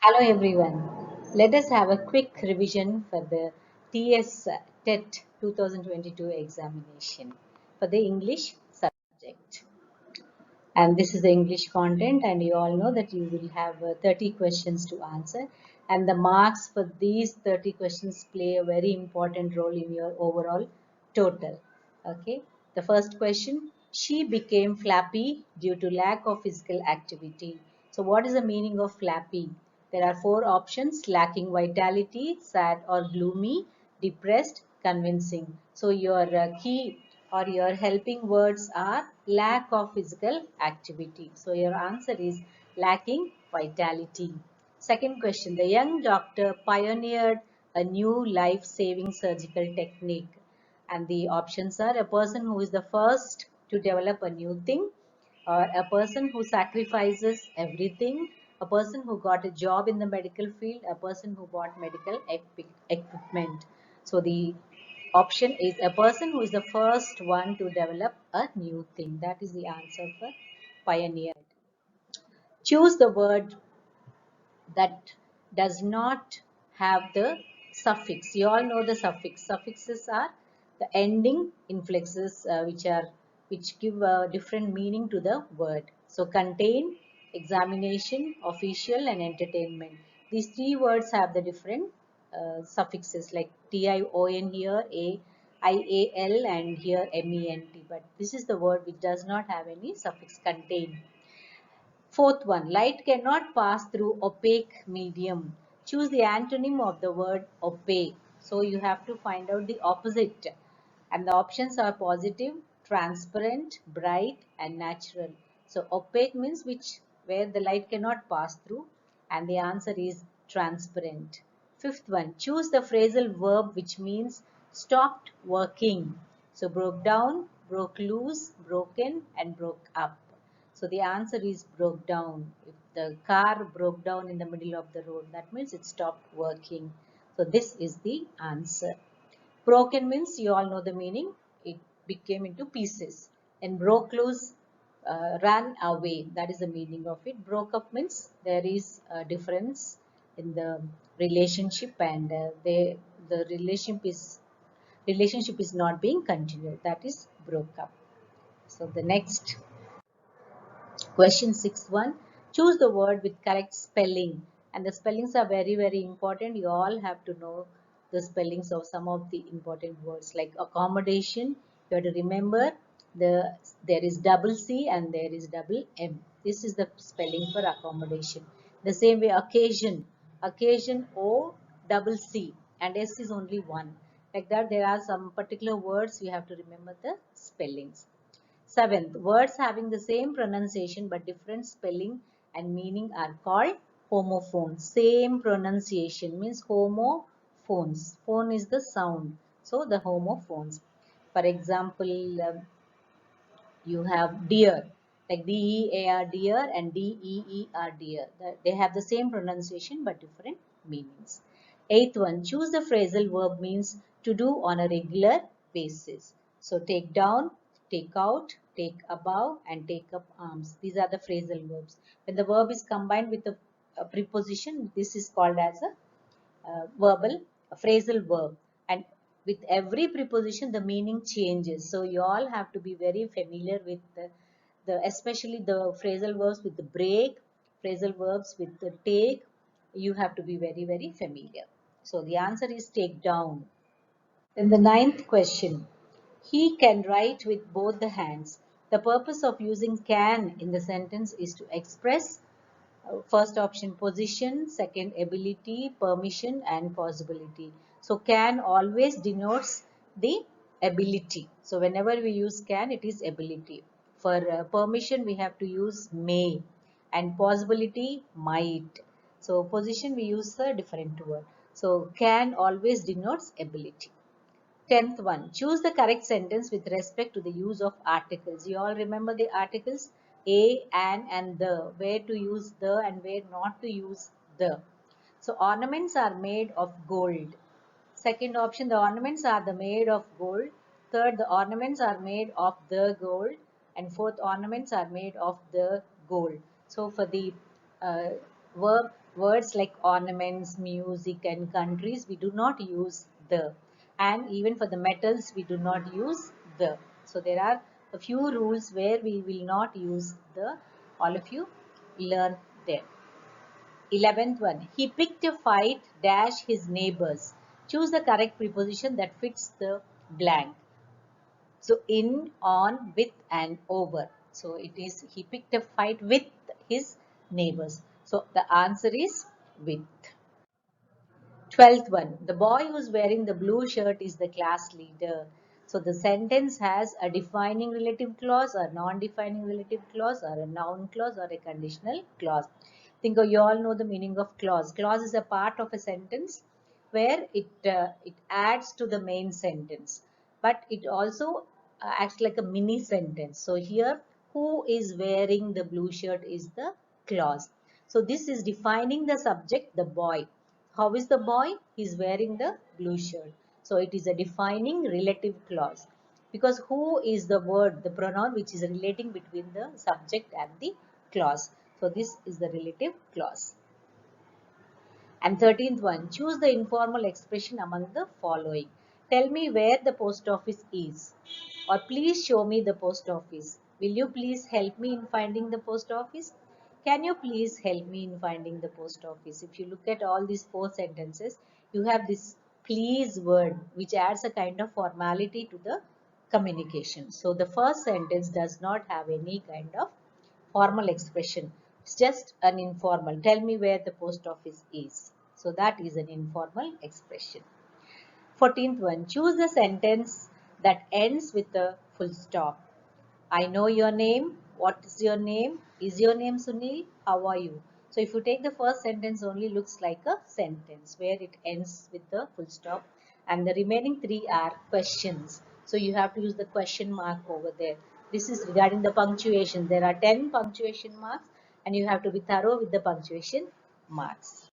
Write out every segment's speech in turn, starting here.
Hello everyone. Let us have a quick revision for the TS TET 2022 examination for the English subject. And this is the English content, and you all know that you will have 30 questions to answer, and the marks for these 30 questions play a very important role in your overall total. Okay, the first question: she became flappy due to lack of physical activity. So what is the meaning of flappy? There are four options: lacking vitality, sad or gloomy, depressed, convincing. So your key or your helping words are lack of physical activity. So your answer is lacking vitality. Second question, the young doctor pioneered a new life-saving surgical technique. And the options are a person who is the first to develop a new thing, or a person who sacrifices everything, a person who got a job in the medical field, a person who bought medical equipment. So the option is a person who is the first one to develop a new thing. That is the answer for pioneer. Choose the word that does not have the suffix. You all know the suffix. Suffixes are the ending inflexes which give a different meaning to the word. So contain, examination, official, and entertainment. These three words have the different suffixes like tion here, ial, and here ment. But this is the word which does not have any suffix. Contain. Fourth one, light cannot pass through opaque medium. Choose the antonym of the word opaque. So you have to find out the opposite. And the options are positive, transparent, bright, and natural. So opaque means where the light cannot pass through, and the answer is transparent. Fifth one, choose the phrasal verb which means stopped working. So broke down, broke loose, broken, and broke up. So the answer is broke down. If the car broke down in the middle of the road, that means it stopped working. So this is the answer. Broken means you all know the meaning. It became into pieces. And broke loose, ran away. That is the meaning of it. Broke up means there is a difference in the relationship, and the relationship is not being continued. That is broke up. So the next question 6.1, choose the word with correct spelling. And the spellings are very, very important. You all have to know the spellings of some of the important words like accommodation. You have to remember there is double C and there is double M. This is the spelling for accommodation. The same way occasion. Occasion O double C and S is only one. Like that, there are some particular words you have to remember the spellings. Seventh, words having the same pronunciation but different spelling and meaning are called homophones. Same pronunciation means homophones. Phone is the sound. So the homophones. For example, you have deer, like dear deer and deer deer. They have the same pronunciation but different meanings. Eighth one, choose the phrasal verb means to do on a regular basis. So take down, take out, take above, and take up arms. These are the phrasal verbs. When the verb is combined with a preposition, this is called as a a phrasal verb, and with every preposition the meaning changes. So you all have to be very familiar with the especially the phrasal verbs with the break, phrasal verbs with the take. You have to be very, very familiar. So the answer is take down. Then the ninth question, he can write with both the hands. The purpose of using can in the sentence is to express first option position, second ability, permission, and possibility. So can always denotes the ability. So whenever we use can, it is ability. For permission, we have to use may, and possibility might. So position, we use a different word. So can always denotes ability. Tenth one, choose the correct sentence with respect to the use of articles. You all remember the articles a, an, and the, where to use the and where not to use the. So ornaments are made of gold. Second option, the ornaments are made of gold. Third, the ornaments are made of the gold. And fourth, ornaments are made of the gold. So for the uh, verb Words like ornaments, music, and countries, we do not use the. And even for the metals, we do not use the. So there are a few rules where we will not use the. All of you learn there. 11th one. He picked a fight dash his neighbors. Choose the correct preposition that fits the blank. So in, on, with, and over. So it is he picked a fight with his neighbors. So the answer is with. 12th one. The boy who's wearing the blue shirt is the class leader. So the sentence has a defining relative clause, a non-defining relative clause, or a noun clause, or a conditional clause. Think you all know the meaning of clause. Clause is a part of a sentence where it adds to the main sentence, but it also acts like a mini sentence. So here, who is wearing the blue shirt is the clause. So this is defining the subject, the boy. How is the boy? He is wearing the blue shirt. So it is a defining relative clause, because who is the word, the pronoun which is relating between the subject and the clause. So this is the relative clause. And 13th one, choose the informal expression among the following. Tell me where the post office is. Or please show me the post office. Will you please help me in finding the post office? Can you please help me in finding the post office? If you look at all these four sentences, you have this please word which adds a kind of formality to the communication. So the first sentence does not have any kind of formal expression. It's just an informal. Tell me where the post office is. So that is an informal expression. 14th one. Choose the sentence that ends with a full stop. I know your name. What is your name? Is your name Sunil? How are you? So if you take the first sentence, only looks like a sentence where it ends with the full stop, and the remaining three are questions. So you have to use the question mark over there. This is regarding the punctuation. There are 10 punctuation marks, and you have to be thorough with the punctuation marks.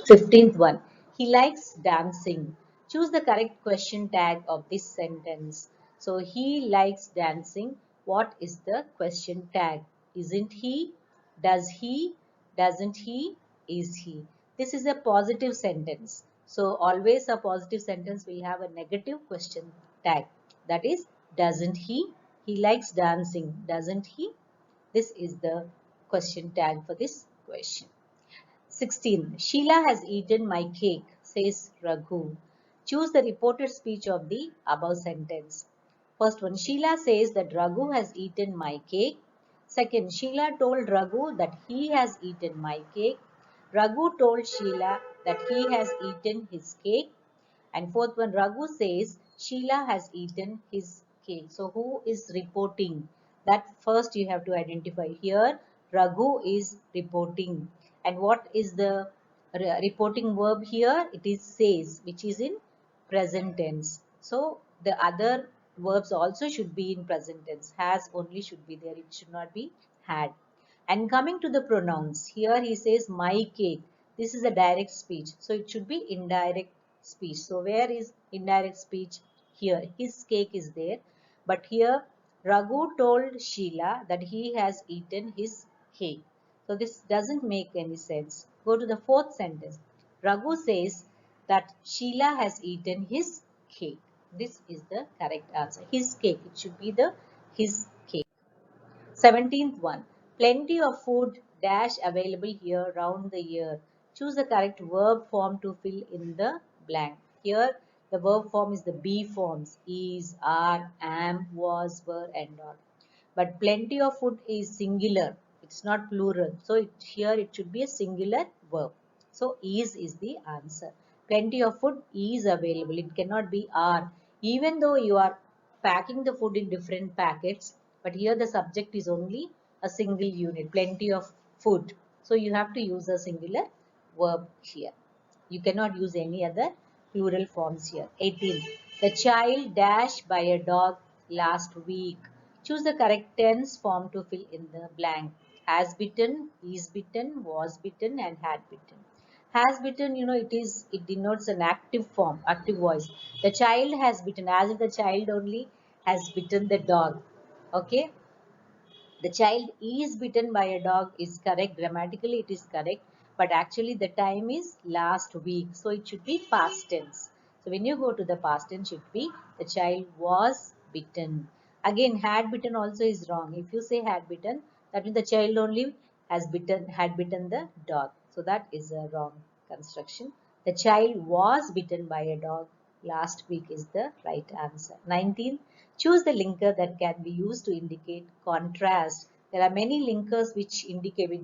15th one. He likes dancing. Choose the correct question tag of this sentence. So he likes dancing. What is the question tag? Isn't he? Does he? Doesn't he? Is he? This is a positive sentence. So always a positive sentence will have a negative question tag. That is, doesn't he? He likes dancing. Doesn't he? This is the question tag for this question. 16. Sheila has eaten my cake, says Raghu. Choose the reported speech of the above sentence. First one, Sheila says that Raghu has eaten my cake. Second, Sheila told Raghu that he has eaten my cake. Raghu told Sheila that he has eaten his cake. And fourth one, Raghu says Sheila has eaten his cake. So who is reporting? That first you have to identify. Here Raghu is reporting. And what is the reporting verb here? It is says, which is in present tense. So the other verbs also should be in present tense. Has only should be there. It should not be had. And coming to the pronouns, here he says my cake. This is a direct speech. So it should be indirect speech. So where is indirect speech? Here. His cake is there. But here Raghu told Sheila that he has eaten his cake. So this doesn't make any sense. Go to the fourth sentence. Raghu says that Sheila has eaten his cake. This is the correct answer. His cake. It should be the his cake. 17th one. Plenty of food dash available here round the year. Choose the correct verb form to fill in the blank. Here the verb form is the be forms. Is, are, am, was, were, and are. But plenty of food is singular. It's not plural. So here it should be a singular verb. So is the answer. Plenty of food is available. It cannot be are. Even though you are packing the food in different packets, but here the subject is only a single unit. Plenty of food. So you have to use a singular verb here. You cannot use any other plural forms here. 18. The child dashed by a dog last week. Choose the correct tense form to fill in the blank. Has bitten, is bitten, was bitten, and had bitten. Has bitten, it denotes an active form, active voice. The child has bitten, as if the child only has bitten the dog. Okay. The child is bitten by a dog is correct. Grammatically, it is correct. but actually the time is last week, so it should be past tense. So when you go to the past tense, should be the child was bitten. Again, had bitten also is wrong. If you say had bitten, that means the child only had bitten the dog. So that is a wrong construction. The child was bitten by a dog last week is the right answer. 19. Choose the linker that can be used to indicate contrast. There are many linkers which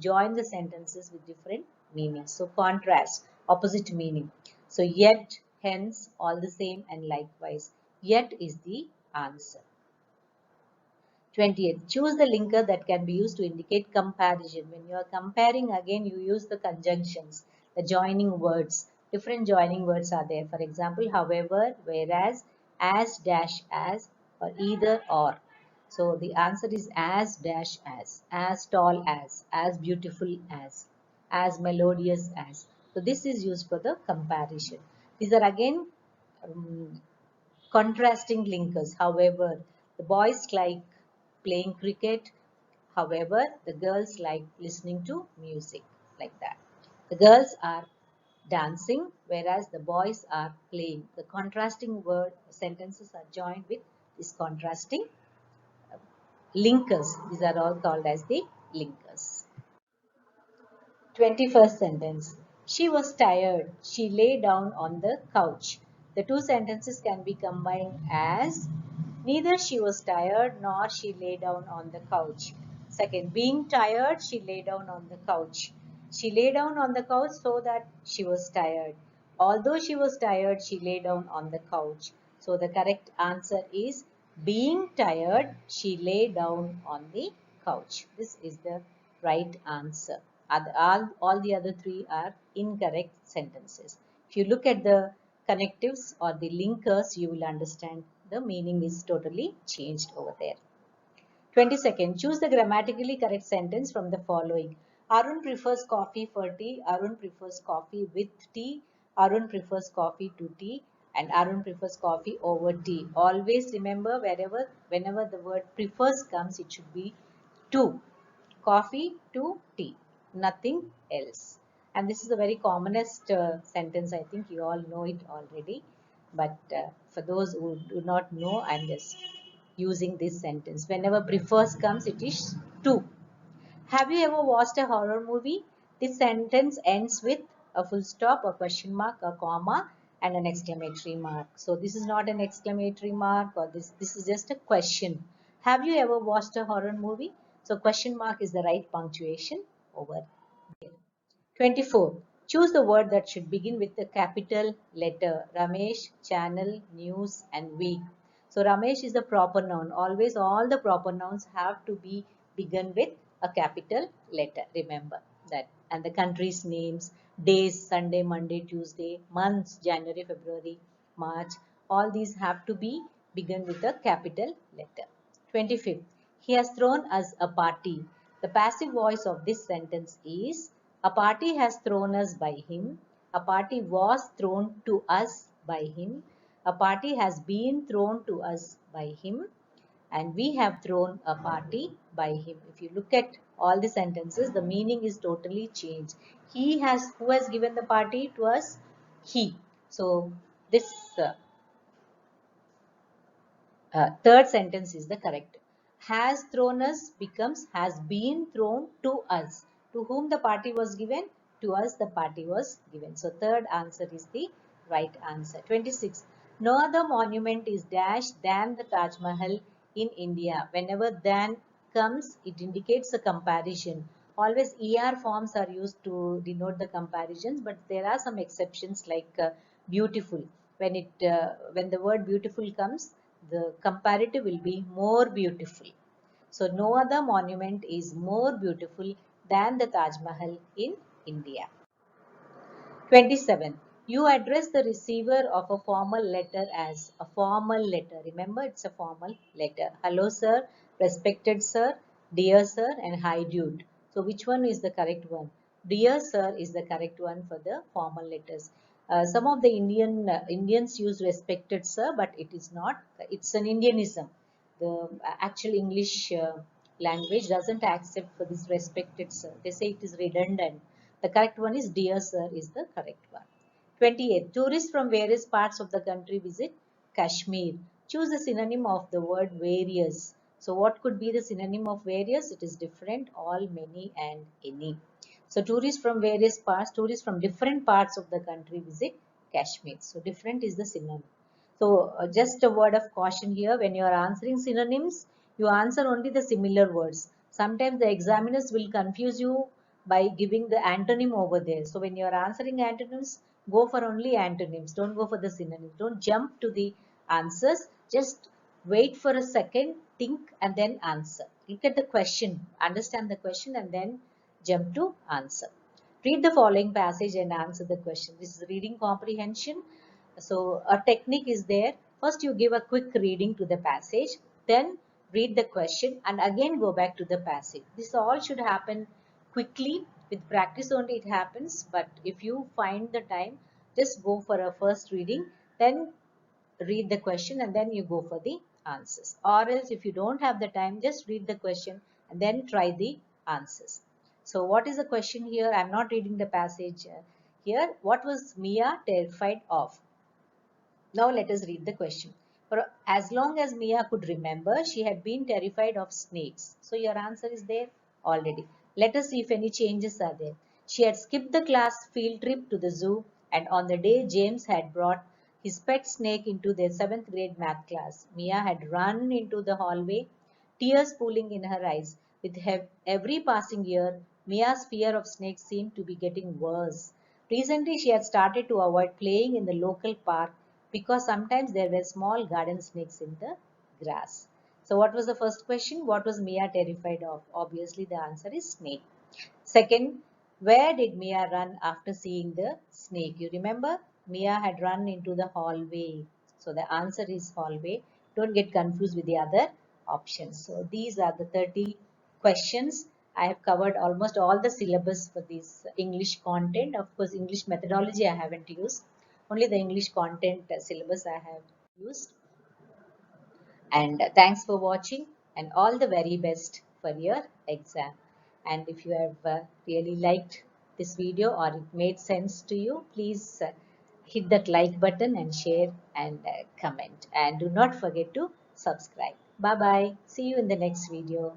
join the sentences with different meanings. So contrast, opposite meaning. So yet, hence, all the same, and likewise. Yet is the answer. 20th. Choose the linker that can be used to indicate comparison. When you are comparing, again you use the conjunctions, the joining words. Different joining words are there. For example, however, whereas, as dash or either or. So the answer is as dash as tall as beautiful as melodious as. So this is used for the comparison. These are again contrasting linkers. However, the boys like playing cricket. However, the girls like listening to music, like that. The girls are dancing, whereas the boys are playing. The contrasting word sentences are joined with these contrasting linkers. These are all called as the linkers. 21st sentence. She was tired. She lay down on the couch. The two sentences can be combined as neither she was tired nor she lay down on the couch. Second, being tired, she lay down on the couch. She lay down on the couch so that she was tired. Although she was tired, she lay down on the couch. So the correct answer is being tired, she lay down on the couch. This is the right answer. All the other three are incorrect sentences. If you look at the connectives or the linkers, you will understand the meaning is totally changed over there. 22nd, choose the grammatically correct sentence from the following. Arun prefers coffee for tea. Arun prefers coffee with tea. Arun prefers coffee to tea. And Arun prefers coffee over tea. Always remember whenever the word prefers comes, it should be to. Coffee to tea. Nothing else. And this is the very commonest sentence. I think you all know it already. But for those who do not know, I'm just using this sentence. Whenever prefers comes, it is to. Have you ever watched a horror movie? This sentence ends with a full stop, a question mark, a comma, and an exclamatory mark. So this is not an exclamatory mark, or this is just a question. Have you ever watched a horror movie? So question mark is the right punctuation over there. 24. Choose the word that should begin with a capital letter. Ramesh, channel, news, and week. So Ramesh is the proper noun. Always all the proper nouns have to be begin with a capital letter. Remember that. And the country's names, days, Sunday, Monday, Tuesday, months, January, February, March. All these have to be begin with a capital letter. 25th. He has thrown us a party. The passive voice of this sentence is a party has thrown us by him. A party was thrown to us by him. A party has been thrown to us by him. And we have thrown a party by him. If you look at all the sentences, the meaning is totally changed. Who has given the party to us? He. So this third sentence is the correct. Has thrown us becomes has been thrown to us. To whom the party was given? To us the party was given. So third answer is the right answer. 26. No other monument is dash than the Taj Mahal in India. Whenever than comes, it indicates a comparison. Always ER forms are used to denote the comparisons, but there are some exceptions like beautiful. When the word beautiful comes, the comparative will be more beautiful. So no other monument is more beautiful than the Taj Mahal in India. 27. You address the receiver of a formal letter as a formal letter. Remember, it's a formal letter. Hello, sir. Respected sir. Dear sir. And hi, dude. So, which one is the correct one? Dear sir is the correct one for the formal letters. Some of the Indians use respected sir, but it is not. It's an Indianism. The actual English language doesn't accept for this respected sir. They say it is redundant. The correct one is dear sir is the correct one. 28. Tourists from various parts of the country visit Kashmir. Choose the synonym of the word various. So what could be the synonym of various? It is different, all, many and any. So tourists from different parts of the country visit Kashmir. So different is the synonym. So just a word of caution here, when you are answering synonyms, you answer only the similar words. Sometimes the examiners will confuse you by giving the antonym over there. So when you are answering antonyms, go for only antonyms. Don't go for the synonyms. Don't jump to the answers. Just wait for a second, think and then answer. Look at the question, understand the question and then jump to answer. Read the following passage and answer the question. This is reading comprehension. So a technique is there. First you give a quick reading to the passage, then read the question and again go back to the passage. This all should happen quickly. With practice only it happens, but if you find the time, just go for a first reading, then read the question and then you go for the answers. Or else if you don't have the time, just read the question and then try the answers. So what is the question here? I'm not reading the passage here. What was Mia terrified of? Now let us read the question. For as long as Mia could remember, she had been terrified of snakes. So your answer is there already. Let us see if any changes are there. She had skipped the class field trip to the zoo, and on the day James had brought his pet snake into their 7th grade math class, Mia had run into the hallway, tears pooling in her eyes. With every passing year, Mia's fear of snakes seemed to be getting worse. Recently, she had started to avoid playing in the local park because sometimes there were small garden snakes in the grass. So what was the first question? What was Mia terrified of? Obviously, the answer is snake. Second, where did Mia run after seeing the snake? You remember? Mia had run into the hallway. So the answer is hallway. Don't get confused with the other options. So these are the 30 questions. I have covered almost all the syllabus for this English content. Of course, English methodology I haven't used. Only the English content syllabus I have used. And thanks for watching and all the very best for your exam. And if you have really liked this video or it made sense to you, please hit that like button and share and comment. And do not forget to subscribe. Bye bye. See you in the next video.